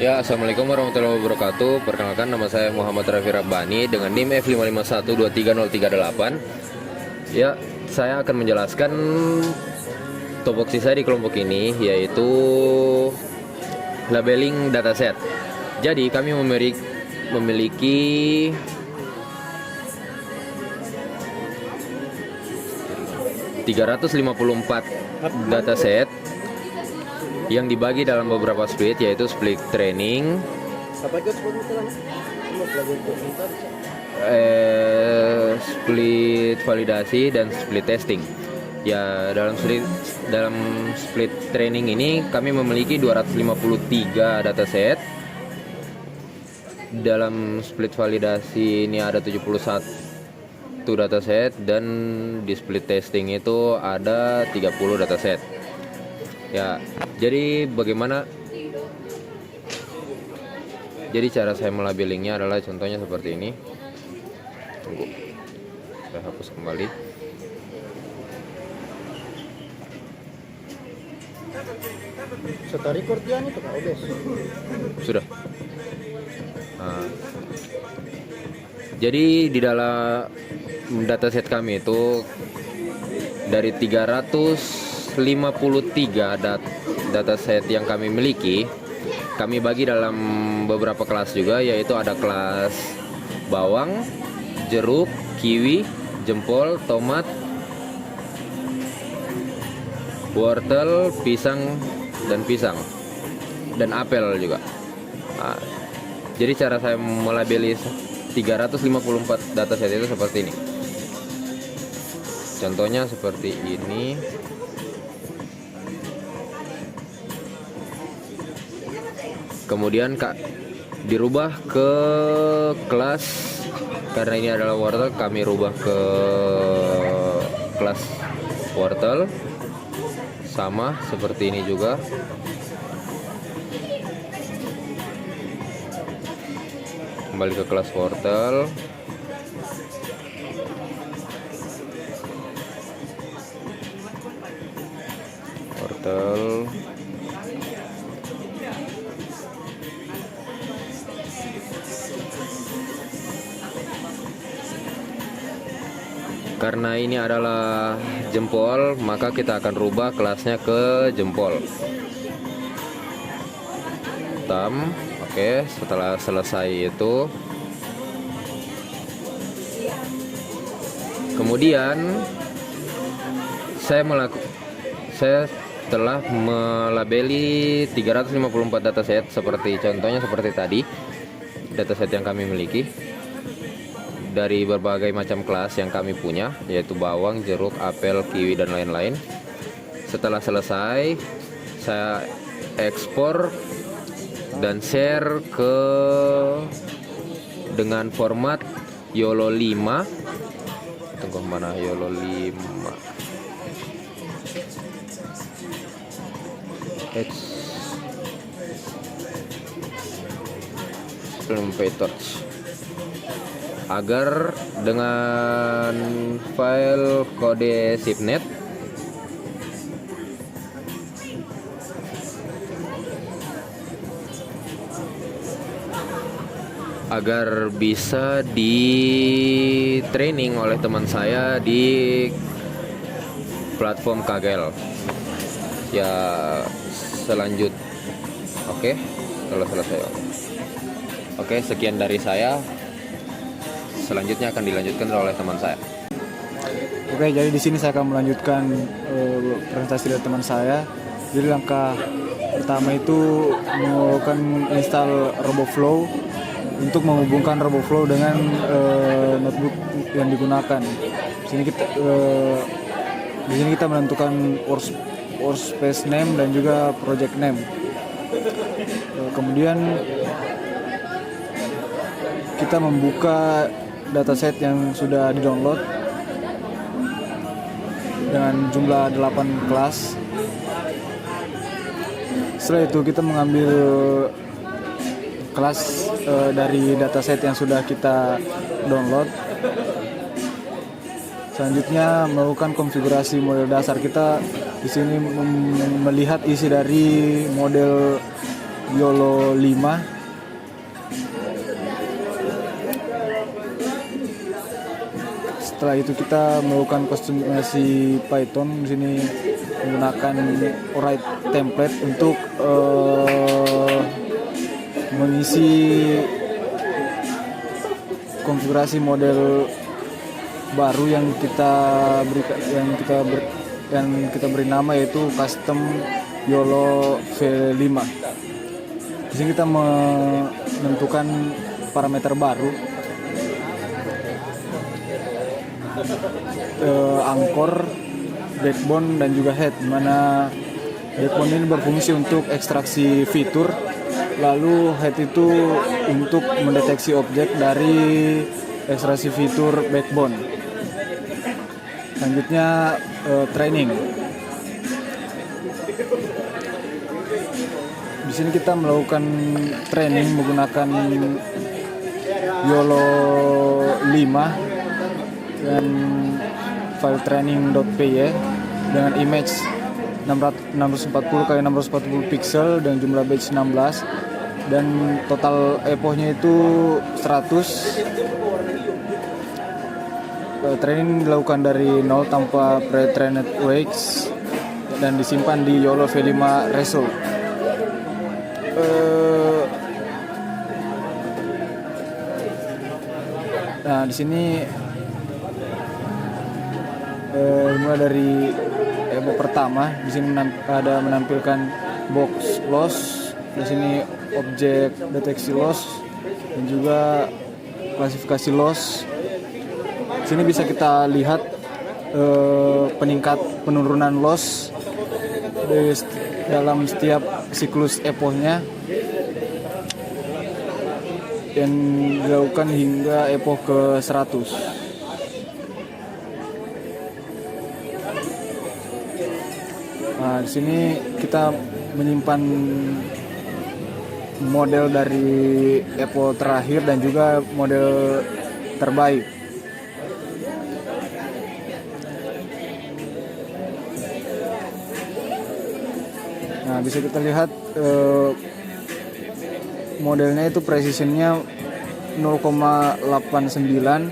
Ya, assalamualaikum warahmatullahi wabarakatuh. Perkenalkan, nama saya Muhammad Raffi Rabbani dengan NIM F551230338. Ya, saya akan menjelaskan tupoksi saya di kelompok ini, yaitu labeling dataset. Jadi kami memiliki 354 dataset yang dibagi dalam beberapa split, yaitu split training, split validasi, dan split testing. Ya, dalam split training ini kami memiliki 253 dataset. Dalam split validasi ini ada 71 dataset, dan di split testing itu ada 30 dataset. Ya, jadi bagaimana? Jadi cara saya melabelingnya adalah contohnya seperti ini. Tunggu, saya hapus kembali. Sudah record ya itu Kak Odes? Sudah. Nah, jadi di dalam dataset kami itu dari 353 dataset yang kami miliki, kami bagi dalam beberapa kelas juga, yaitu ada kelas bawang, jeruk, kiwi, jempol, tomat, wortel, pisang, dan apel juga. Nah, jadi cara saya melabeli 354 dataset itu seperti ini. Contohnya seperti ini. Kemudian dirubah ke kelas, karena ini adalah wortel, kami rubah ke kelas wortel. Sama seperti ini juga. Kembali ke kelas wortel. Karena ini adalah jempol, maka kita akan rubah kelasnya ke jempol. Oke, setelah selesai itu, kemudian saya telah melabeli 354 dataset seperti contohnya seperti tadi. Dataset yang kami miliki dari berbagai macam kelas yang kami punya, yaitu bawang, jeruk, apel, kiwi, dan lain-lain. Setelah selesai, saya ekspor dan share dengan format YOLO 5. Tunggu, mana YOLO 5? Film PyTorch, agar dengan file kode zipnet agar bisa di training oleh teman saya di platform Kaggle. Ya, Oke, kalau selesai. Oke, sekian dari saya. Selanjutnya akan dilanjutkan oleh teman saya. Oke, jadi di sini saya akan melanjutkan presentasi dari teman saya. Jadi langkah pertama itu melakukan install RoboFlow untuk menghubungkan RoboFlow dengan notebook yang digunakan. Di sini kita menentukan workspace name dan juga project name. Kemudian kita membuka dataset yang sudah di-download dengan jumlah 8 kelas. Setelah itu kita mengambil kelas dari dataset yang sudah kita download. Selanjutnya melakukan konfigurasi model dasar. Kita di sini melihat isi dari model YOLO 5. Setelah itu kita melakukan kostumasi Python. Di sini menggunakan write template untuk mengisi konfigurasi model baru yang kita beri nama, yaitu custom YOLO V5. Di sini kita menentukan parameter baru, angkor, backbone, dan juga head, di mana backbone ini berfungsi untuk ekstraksi fitur, lalu head itu untuk mendeteksi objek dari ekstraksi fitur backbone. Selanjutnya training. Di sini kita melakukan training menggunakan YOLO 5 dan file training.py dengan image 640 x 640 pixel dan jumlah batch 16, dan total epochnya itu 100. Training dilakukan dari 0 tanpa pre-trained weights dan disimpan di YOLO V5 result. Nah, di sini mulai dari epoch pertama. Di sini ada menampilkan box loss, di sini objek deteksi loss, dan juga klasifikasi loss. Di sini bisa kita lihat penurunan loss dalam setiap siklus epochnya, yang dilakukan hingga epoch ke 100. Nah, di sini kita menyimpan model dari epoch terakhir dan juga model terbaik. Nah, bisa kita lihat modelnya itu precisionnya 0,89,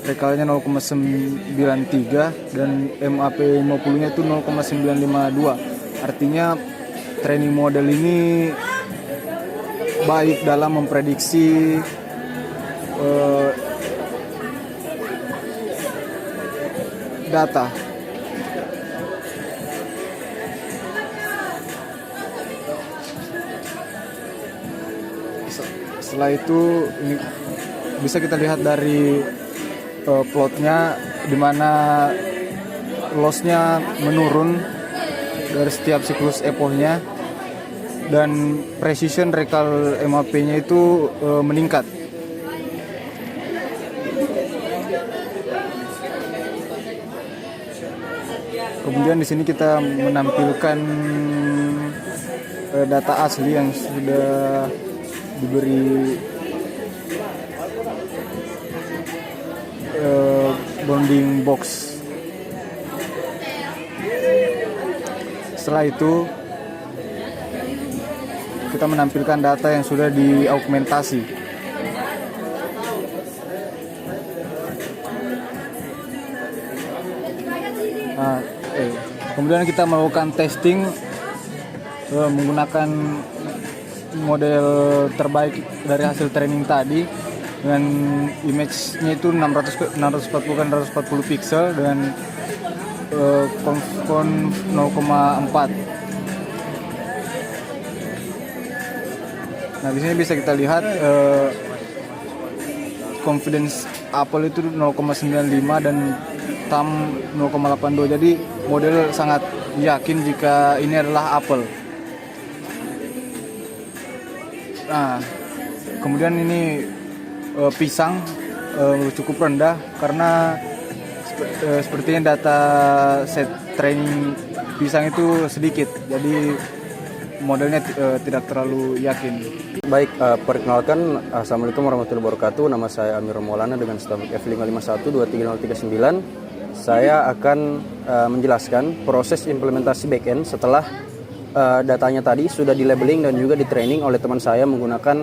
recallnya 0,93, dan MAP 50-nya itu 0,952. Artinya training model ini baik dalam memprediksi data. Setelah itu bisa kita lihat dari plotnya, di mana lossnya menurun dari setiap siklus epochnya, dan precision recall MAP-nya itu meningkat. Kemudian di sini kita menampilkan data asli yang sudah diberi bounding box. Setelah itu kita menampilkan data yang sudah diaugmentasi. Kemudian kita melakukan testing menggunakan model terbaik dari hasil training tadi, dengan image-nya itu 640 x 640 pixel dengan conv 0,4. Nah, di sini bisa kita lihat confidence Apple itu 0,95 dan thumb 0,82. Jadi model sangat yakin jika ini adalah Apple. Nah, kemudian ini pisang cukup rendah karena sepertinya data set training pisang itu sedikit, jadi modelnya tidak terlalu yakin. Baik, perkenalkan, Assalamualaikum warahmatullahi wabarakatuh. Nama saya Amir Maulana dengan staf F551 23039. Saya akan menjelaskan proses implementasi backend setelah datanya tadi sudah di labeling dan juga di training oleh teman saya menggunakan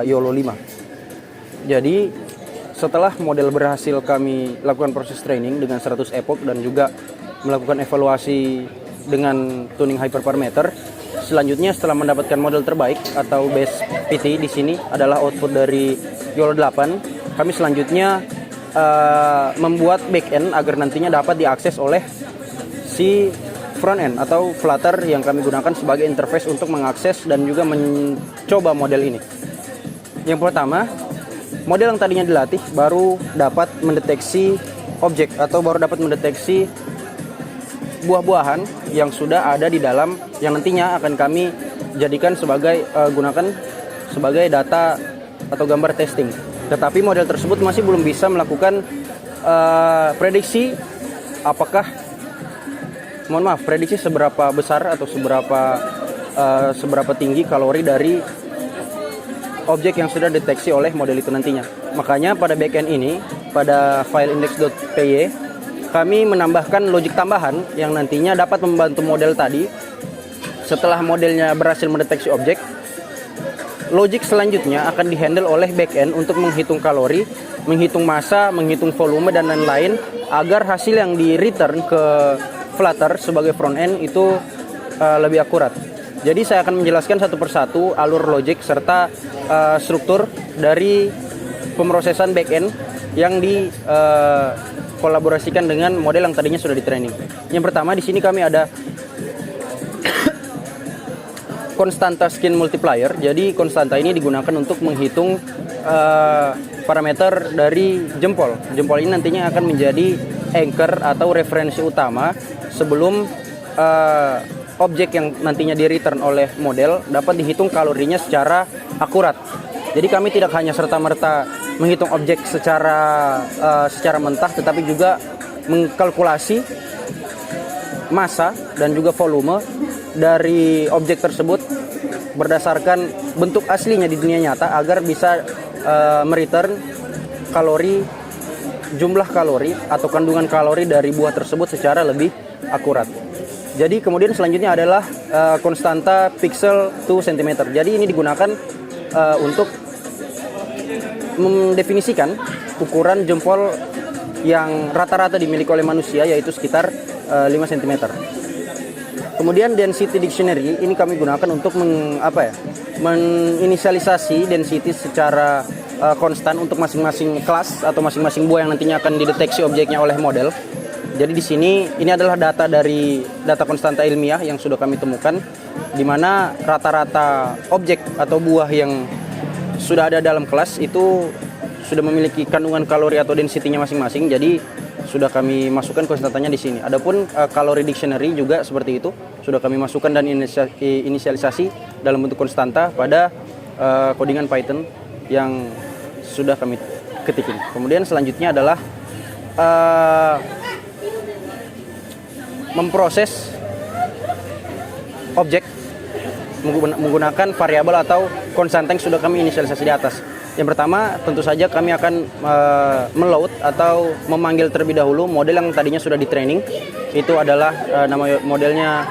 YOLO 5. Jadi setelah model berhasil kami lakukan proses training dengan 100 epoch dan juga melakukan evaluasi dengan tuning hyperparameter, selanjutnya setelah mendapatkan model terbaik atau base PT di sini adalah output dari YOLO 8, kami selanjutnya membuat backend agar nantinya dapat diakses oleh si front end atau Flutter yang kami gunakan sebagai interface untuk mengakses dan juga mencoba model ini. Yang pertama, model yang tadinya dilatih baru dapat mendeteksi objek atau baru dapat mendeteksi buah-buahan yang sudah ada di dalam yang nantinya akan kami jadikan sebagai gunakan sebagai data atau gambar testing. Tetapi model tersebut masih belum bisa melakukan prediksi prediksi seberapa besar atau seberapa tinggi kalori dari objek yang sudah deteksi oleh model itu nantinya. Makanya pada backend ini, pada file index.py, kami menambahkan logic tambahan yang nantinya dapat membantu model tadi. Setelah modelnya berhasil mendeteksi objek, logic selanjutnya akan dihandle oleh backend untuk menghitung kalori, menghitung massa, menghitung volume, dan lain-lain agar hasil yang di return ke Flutter sebagai front end itu lebih akurat. Jadi saya akan menjelaskan satu persatu alur logic serta struktur dari pemrosesan backend yang dikolaborasikan dengan model yang tadinya sudah di training. Yang pertama di sini kami ada konstanta skin multiplier. Jadi konstanta ini digunakan untuk menghitung parameter dari jempol. Jempol ini nantinya akan menjadi anchor atau referensi utama sebelum objek yang nantinya di return oleh model dapat dihitung kalorinya secara akurat. Jadi kami tidak hanya serta-merta menghitung objek secara mentah, tetapi juga mengkalkulasi massa dan juga volume dari objek tersebut berdasarkan bentuk aslinya di dunia nyata agar bisa mereturn jumlah kalori atau kandungan kalori dari buah tersebut secara lebih akurat. Jadi kemudian selanjutnya adalah konstanta pixel to cm. Jadi ini digunakan untuk mendefinisikan ukuran jempol yang rata-rata dimiliki oleh manusia, yaitu sekitar 5 cm. Kemudian density dictionary ini kami gunakan untuk menginisialisasi density secara konstan untuk masing-masing kelas atau masing-masing buah yang nantinya akan dideteksi objeknya oleh model. Jadi di sini ini adalah data dari data konstanta ilmiah yang sudah kami temukan, di mana rata-rata objek atau buah yang sudah ada dalam kelas itu sudah memiliki kandungan kalori atau density-nya masing-masing. Jadi sudah kami masukkan konstantanya di sini. Adapun kalori dictionary juga seperti itu, sudah kami masukkan dan inisialisasi dalam bentuk konstanta pada codingan Python yang sudah kami ketikin. Kemudian selanjutnya adalah memproses objek menggunakan variabel atau konstanta yang sudah kami inisialisasi di atas. Yang pertama tentu saja kami akan meload atau memanggil terlebih dahulu model yang tadinya sudah di training. Itu adalah nama modelnya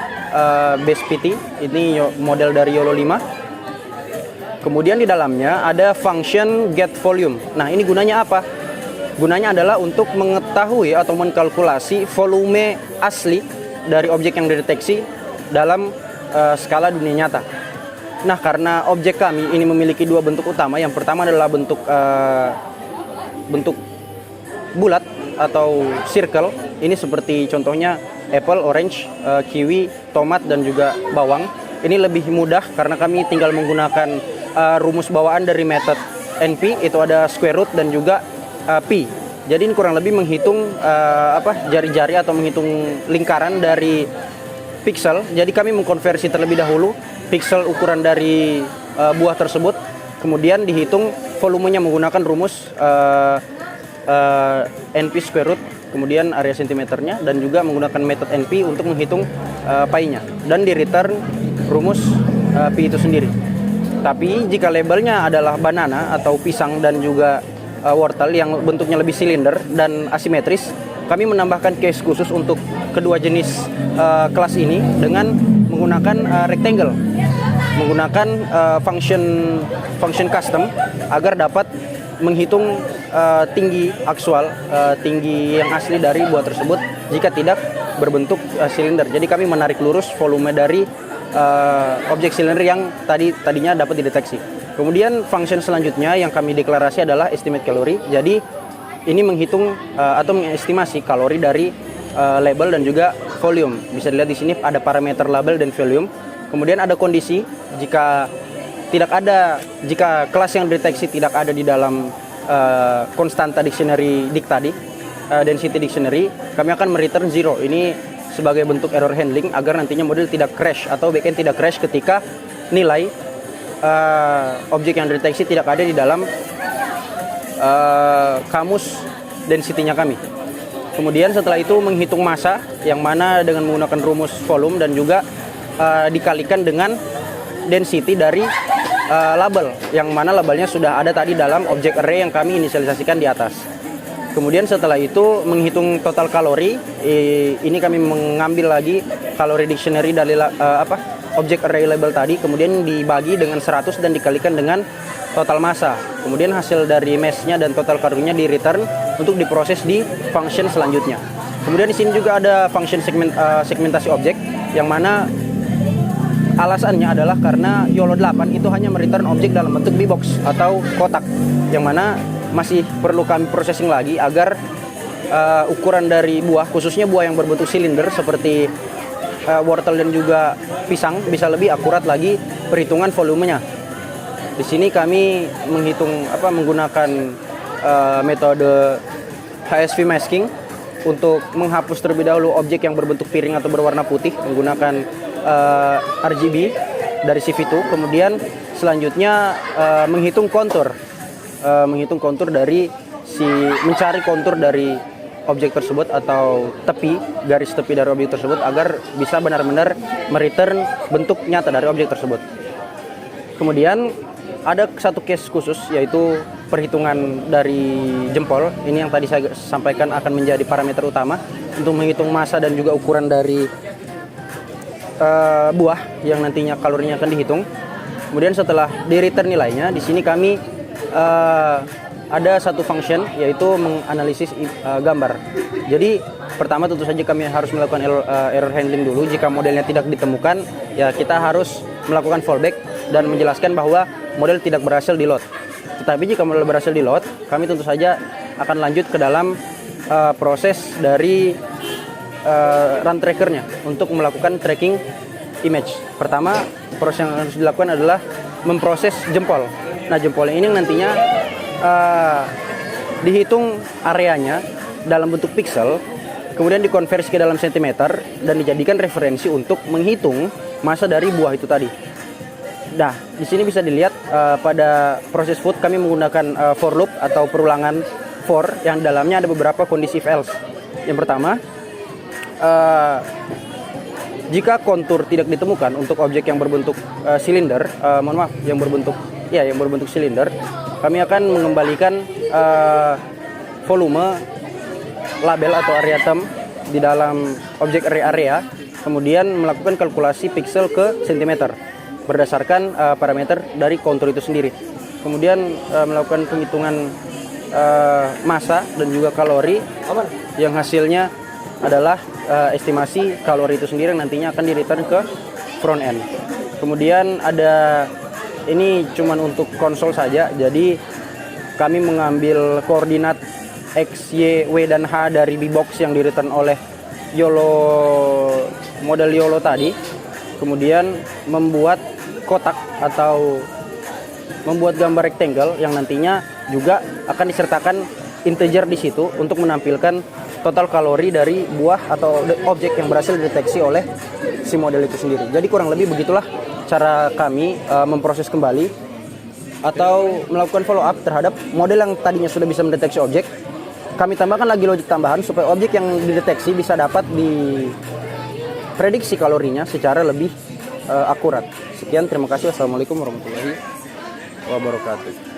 base PT. Ini model dari YOLO 5. Kemudian di dalamnya ada function get volume. Nah, ini gunanya apa? Gunanya adalah untuk mengetahui atau mengkalkulasi volume asli dari objek yang dideteksi dalam skala dunia nyata. Nah, karena objek kami ini memiliki dua bentuk utama. Yang pertama adalah bentuk bulat atau circle. Ini seperti contohnya apple, orange, kiwi, tomat, dan juga bawang. Ini lebih mudah karena kami tinggal menggunakan rumus bawaan dari method NP. Itu ada square root dan juga pi. Jadi ini kurang lebih menghitung jari-jari atau menghitung lingkaran dari pixel. Jadi kami mengkonversi terlebih dahulu pixel ukuran dari buah tersebut, kemudian dihitung volumenya menggunakan rumus NP square root, kemudian area sentimeternya, dan juga menggunakan method NP untuk menghitung pi-nya, dan di return rumus pi itu sendiri. Tapi jika labelnya adalah banana atau pisang dan juga wortel yang bentuknya lebih silinder dan asimetris, kami menambahkan case khusus untuk kedua jenis kelas ini dengan menggunakan rectangle, menggunakan function custom agar dapat menghitung tinggi aktual, tinggi yang asli dari buah tersebut jika tidak berbentuk silinder. Jadi kami menarik lurus volume dari objek silinder yang tadinya dapat dideteksi. Kemudian function selanjutnya yang kami deklarasi adalah estimate kalori. Jadi ini menghitung atau mengestimasi kalori dari label dan juga volume. Bisa dilihat di sini ada parameter label dan volume. Kemudian ada kondisi jika kelas yang dideteksi tidak ada di dalam konstanta dictionary density dictionary, kami akan mereturn 0. Ini sebagai bentuk error handling agar nantinya model tidak crash atau backend tidak crash ketika nilai objek yang dideteksi tidak ada di dalam kamus density-nya kami. Kemudian setelah itu menghitung massa yang mana dengan menggunakan rumus volume dan juga dikalikan dengan density dari label yang mana labelnya sudah ada tadi dalam objek array yang kami inisialisasikan di atas. Kemudian setelah itu menghitung total kalori. Ini kami mengambil lagi kalori dictionary dari objek array label tadi, kemudian dibagi dengan 100 dan dikalikan dengan total massa. Kemudian hasil dari mesh-nya dan total kalorinya di return untuk diproses di function selanjutnya. Kemudian di sini juga ada function segmentasi objek yang mana alasannya adalah karena YOLO 8 itu hanya mereturn objek dalam bentuk B-box atau kotak, yang mana masih perlu kami processing lagi agar ukuran dari buah, khususnya buah yang berbentuk silinder seperti wortel dan juga pisang, bisa lebih akurat lagi perhitungan volumenya. Di sini kami menggunakan metode HSV masking untuk menghapus terlebih dahulu objek yang berbentuk piring atau berwarna putih menggunakan RGB dari CV2. Kemudian selanjutnya menghitung kontur dari mencari kontur dari objek tersebut atau garis tepi dari objek tersebut agar bisa benar-benar mereturn bentuk nyata dari objek tersebut. Kemudian ada satu case khusus yaitu perhitungan dari jempol. Ini yang tadi saya sampaikan akan menjadi parameter utama untuk menghitung massa dan juga ukuran dari buah yang nantinya kalorinya akan dihitung. Kemudian setelah di return nilainya, di sini kami ada satu function yaitu menganalisis gambar. Jadi pertama tentu saja kami harus melakukan error handling dulu. Jika modelnya tidak ditemukan, ya kita harus melakukan fallback dan menjelaskan bahwa model tidak berhasil di load. Tetapi jika model berhasil di load, kami tentu saja akan lanjut ke dalam proses dari run trackernya untuk melakukan tracking image. Pertama, proses yang harus dilakukan adalah memproses jempol. Nah, jempol ini nantinya dihitung areanya dalam bentuk pixel, kemudian dikonversi ke dalam sentimeter dan dijadikan referensi untuk menghitung massa dari buah itu tadi. Nah, di sini bisa dilihat pada proses food kami menggunakan for loop atau perulangan for yang dalamnya ada beberapa kondisi if else. Yang pertama, jika kontur tidak ditemukan untuk objek yang berbentuk silinder, yang berbentuk silinder, kami akan mengembalikan volume label atau area term di dalam objek array area, kemudian melakukan kalkulasi pixel ke sentimeter berdasarkan parameter dari kontur itu sendiri. Kemudian melakukan penghitungan massa dan juga kalori yang hasilnya adalah estimasi kalori itu sendiri yang nantinya akan di-return ke front end. Kemudian ada ini cuman untuk konsol saja, jadi kami mengambil koordinat X, Y, W, dan H dari B-box yang di-return oleh model YOLO tadi. Kemudian membuat kotak atau membuat gambar rectangle yang nantinya juga akan disertakan integer di situ untuk menampilkan total kalori dari buah atau objek yang berhasil dideteksi oleh si model itu sendiri. Jadi kurang lebih begitulah cara kami memproses kembali atau melakukan follow up terhadap model yang tadinya sudah bisa mendeteksi objek. Kami tambahkan lagi logik tambahan supaya objek yang dideteksi bisa dapat diprediksi kalorinya secara lebih akurat. Sekian, terima kasih. Wassalamualaikum warahmatullahi wabarakatuh.